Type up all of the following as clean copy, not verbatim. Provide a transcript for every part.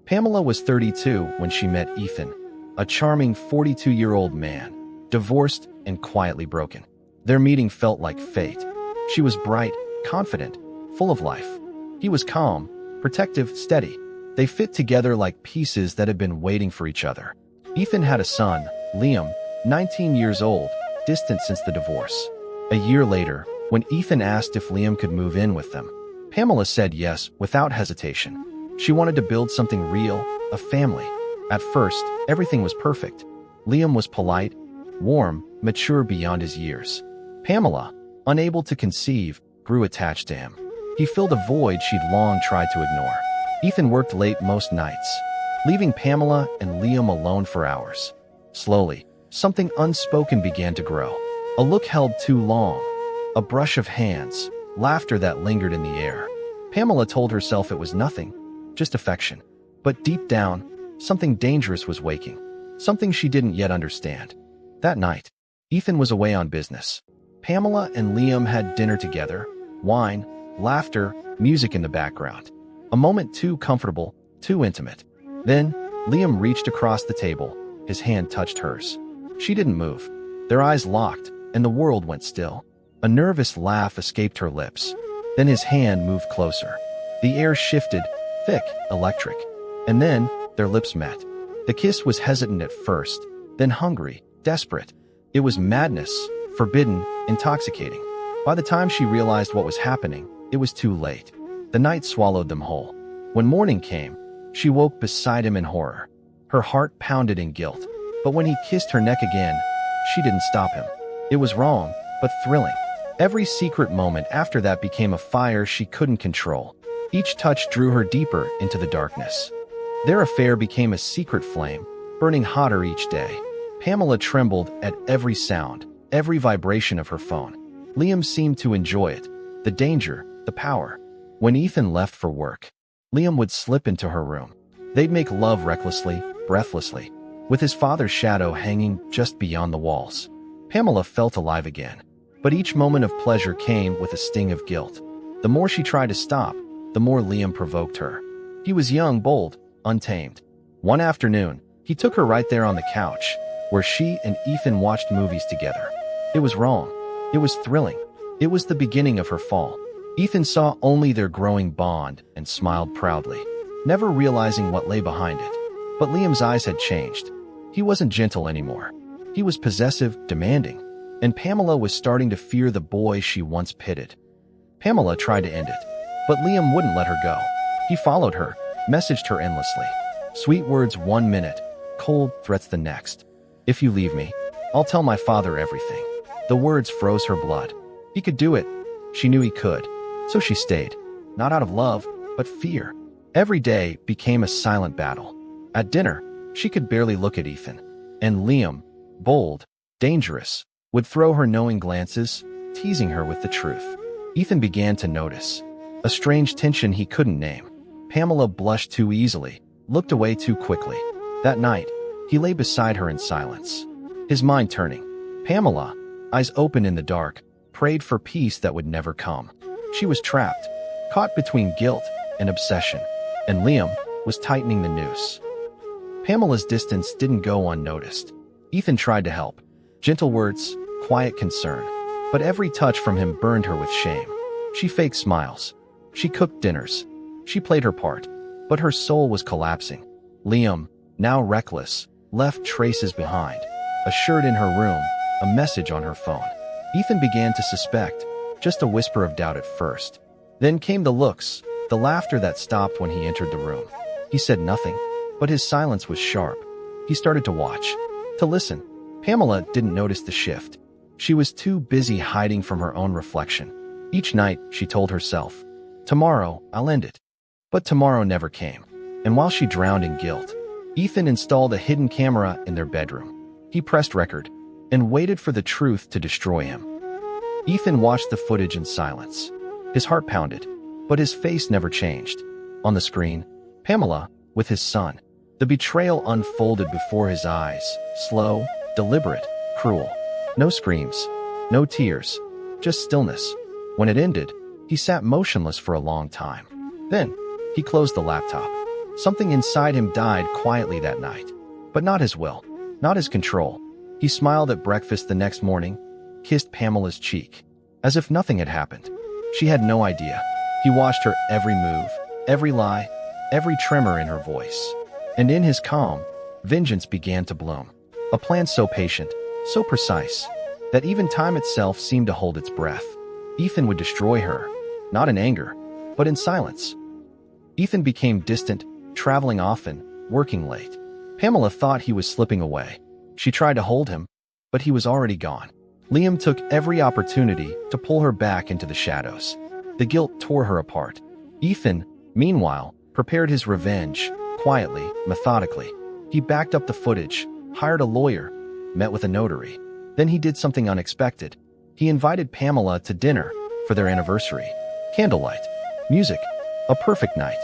Pamela was 32 when she met Ethan, a charming 42-year-old man, divorced and quietly broken. Their meeting felt like fate. She was bright, confident, full of life. He was calm, protective, steady. They fit together like pieces that had been waiting for each other. Ethan had a son, Liam, 19 years old, distant since the divorce. A year later, when Ethan asked if Liam could move in with them, Pamela said yes without hesitation. She wanted to build something real, a family. At first, everything was perfect. Liam was polite, warm, mature beyond his years. Pamela, unable to conceive, grew attached to him. He filled a void she'd long tried to ignore. Ethan worked late most nights, leaving Pamela and Liam alone for hours. Slowly, something unspoken began to grow. A look held too long, a brush of hands, laughter that lingered in the air. Pamela told herself it was nothing, just affection. But deep down, something dangerous was waking, something she didn't yet understand. That night, Ethan was away on business. Pamela and Liam had dinner together, wine, laughter, music in the background. A moment too comfortable, too intimate. Then, Liam reached across the table. His hand touched hers. She didn't move. Their eyes locked, and the world went still. A nervous laugh escaped her lips. Then his hand moved closer. The air shifted, thick, electric. And then, their lips met. The kiss was hesitant at first, then hungry, desperate. It was madness, forbidden, intoxicating. By the time she realized what was happening, it was too late. The night swallowed them whole. When morning came, she woke beside him in horror. Her heart pounded in guilt. But when he kissed her neck again, she didn't stop him. It was wrong, but thrilling. Every secret moment after that became a fire she couldn't control. Each touch drew her deeper into the darkness. Their affair became a secret flame, burning hotter each day. Pamela trembled at every sound, every vibration of her phone. Liam seemed to enjoy it, the danger, the power. When Ethan left for work, Liam would slip into her room. They'd make love recklessly, breathlessly, with his father's shadow hanging just beyond the walls. Pamela felt alive again, but each moment of pleasure came with a sting of guilt. The more she tried to stop, the more Liam provoked her. He was young, bold, untamed. One afternoon, he took her right there on the couch, where she and Ethan watched movies together. It was wrong. It was thrilling. It was the beginning of her fall. Ethan saw only their growing bond and smiled proudly, never realizing what lay behind it. But Liam's eyes had changed. He wasn't gentle anymore. He was possessive, demanding, and Pamela was starting to fear the boy she once pitied. Pamela tried to end it, but Liam wouldn't let her go. He followed her, messaged her endlessly. Sweet words 1 minute, cold threats the next. If you leave me, I'll tell my father everything. The words froze her blood. He could do it. She knew he could. So she stayed, not out of love, but fear. Every day became a silent battle. At dinner, she could barely look at Ethan. And Liam, bold, dangerous, would throw her knowing glances, teasing her with the truth. Ethan began to notice a strange tension he couldn't name. Pamela blushed too easily, looked away too quickly. That night, he lay beside her in silence, his mind turning. Pamela, eyes open in the dark, prayed for peace that would never come. She was trapped, caught between guilt and obsession, and Liam was tightening the noose. Pamela's distance didn't go unnoticed. Ethan tried to help. Gentle words, quiet concern. But every touch from him burned her with shame. She faked smiles. She cooked dinners. She played her part. But her soul was collapsing. Liam, now reckless, left traces behind. A shirt in her room, a message on her phone. Ethan began to suspect, just a whisper of doubt at first. Then came the looks, the laughter that stopped when he entered the room. He said nothing, but his silence was sharp. He started to watch, to listen. Pamela didn't notice the shift. She was too busy hiding from her own reflection. Each night, she told herself, tomorrow, I'll end it. But tomorrow never came. And while she drowned in guilt, Ethan installed a hidden camera in their bedroom. He pressed record and waited for the truth to destroy him. Ethan watched the footage in silence. His heart pounded, but his face never changed. On the screen, Pamela, with his son. The betrayal unfolded before his eyes, slow, deliberate, cruel. No screams, no tears, just stillness. When it ended, he sat motionless for a long time. Then, he closed the laptop. Something inside him died quietly that night. But not his will, not his control. He smiled at breakfast the next morning, kissed Pamela's cheek, as if nothing had happened. She had no idea. He watched her every move, every lie, every tremor in her voice. And in his calm, vengeance began to bloom. A plan so patient, so precise, that even time itself seemed to hold its breath. Ethan would destroy her, not in anger, but in silence. Ethan became distant, traveling often, working late. Pamela thought he was slipping away. She tried to hold him, but he was already gone. Liam took every opportunity to pull her back into the shadows. The guilt tore her apart. Ethan, meanwhile, prepared his revenge, quietly, methodically. He backed up the footage, hired a lawyer, met with a notary. Then he did something unexpected. He invited Pamela to dinner for their anniversary. Candlelight, music, a perfect night.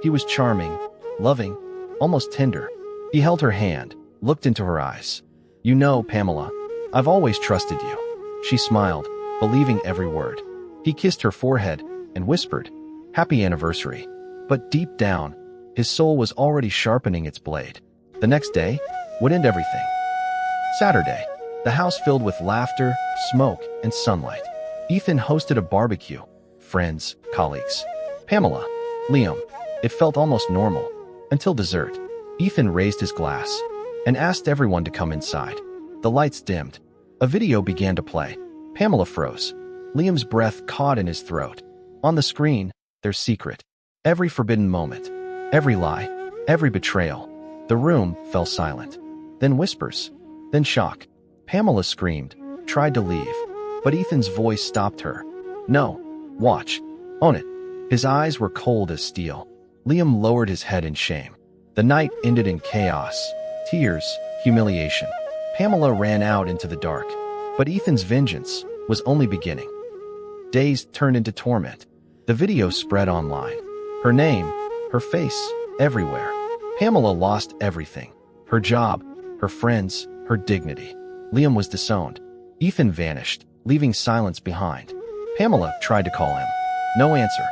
He was charming, loving, almost tender. He held her hand, looked into her eyes. "You know, Pamela, I've always trusted you." She smiled, believing every word. He kissed her forehead and whispered, "Happy anniversary." But deep down, his soul was already sharpening its blade. The next day would end everything. Saturday, the house filled with laughter, smoke, and sunlight. Ethan hosted a barbecue. Friends, colleagues. Pamela, Liam. It felt almost normal. Until dessert. Ethan raised his glass and asked everyone to come inside. The lights dimmed. A video began to play. Pamela froze. Liam's breath caught in his throat. On the screen, their secret. Every forbidden moment. Every lie. Every betrayal. The room fell silent. Then whispers. Then shock. Pamela screamed, tried to leave. But Ethan's voice stopped her. "No. Watch. Own it." His eyes were cold as steel. Liam lowered his head in shame. The night ended in chaos, tears, humiliation. Pamela ran out into the dark. But Ethan's vengeance was only beginning. Days turned into torment. The video spread online. Her name, her face, everywhere. Pamela lost everything. Her job, her friends, her dignity. Liam was disowned. Ethan vanished, leaving silence behind. Pamela tried to call him. No answer.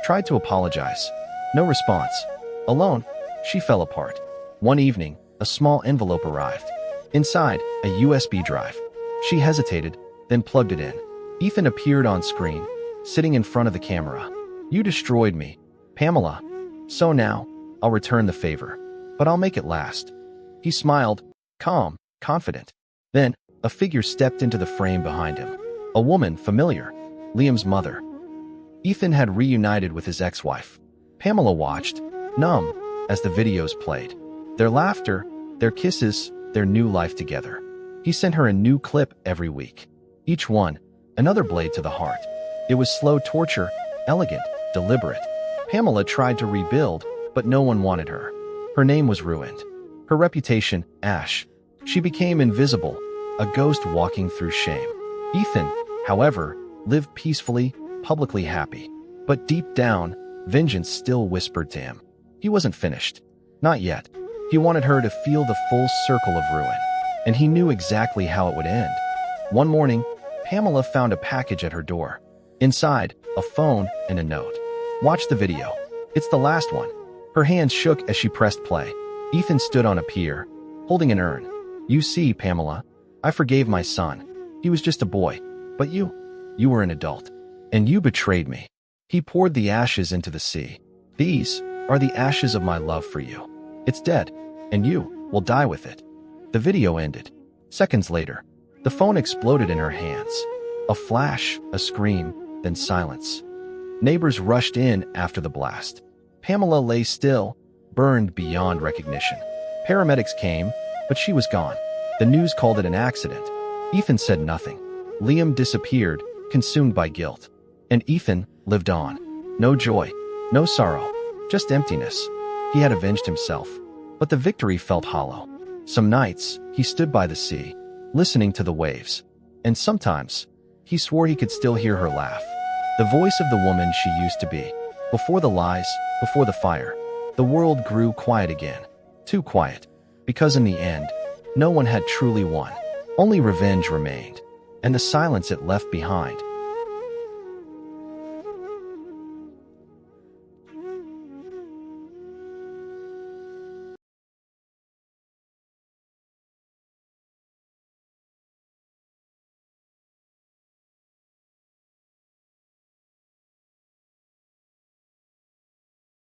Tried to apologize. No response. Alone, she fell apart. One evening, a small envelope arrived. Inside, a USB drive. She hesitated, then plugged it in. Ethan appeared on screen, sitting in front of the camera. "You destroyed me, Pamela. So now, I'll return the favor. But I'll make it last." He smiled, calm, confident. Then, a figure stepped into the frame behind him. A woman familiar, Liam's mother. Ethan had reunited with his ex-wife. Pamela watched, numb, as the videos played. Their laughter, their kisses, their new life together. He sent her a new clip every week. Each one, another blade to the heart. It was slow torture, elegant, deliberate. Pamela tried to rebuild, but no one wanted her. Her name was ruined. Her reputation, ash. She became invisible, a ghost walking through shame. Ethan, however, lived peacefully, publicly happy. But deep down, vengeance still whispered to him. He wasn't finished. Not yet. He wanted her to feel the full circle of ruin. And he knew exactly how it would end. One morning, Pamela found a package at her door. Inside, a phone and a note. "Watch the video. It's the last one." Her hands shook as she pressed play. Ethan stood on a pier, holding an urn. "You see, Pamela, I forgave my son. He was just a boy. But you were an adult. And you betrayed me." He poured the ashes into the sea. "These are the ashes of my love for you. It's dead, and you will die with it." The video ended. Seconds later, the phone exploded in her hands. A flash, a scream, then silence. Neighbors rushed in after the blast. Pamela lay still, burned beyond recognition. Paramedics came, but she was gone. The news called it an accident. Ethan said nothing. Liam disappeared, consumed by guilt. And Ethan lived on. No joy, no sorrow, just emptiness. He had avenged himself, but the victory felt hollow. Some nights, he stood by the sea, listening to the waves. And sometimes, he swore he could still hear her laugh. The voice of the woman she used to be. Before the lies, before the fire, the world grew quiet again. Too quiet. Because in the end, no one had truly won. Only revenge remained. And the silence it left behind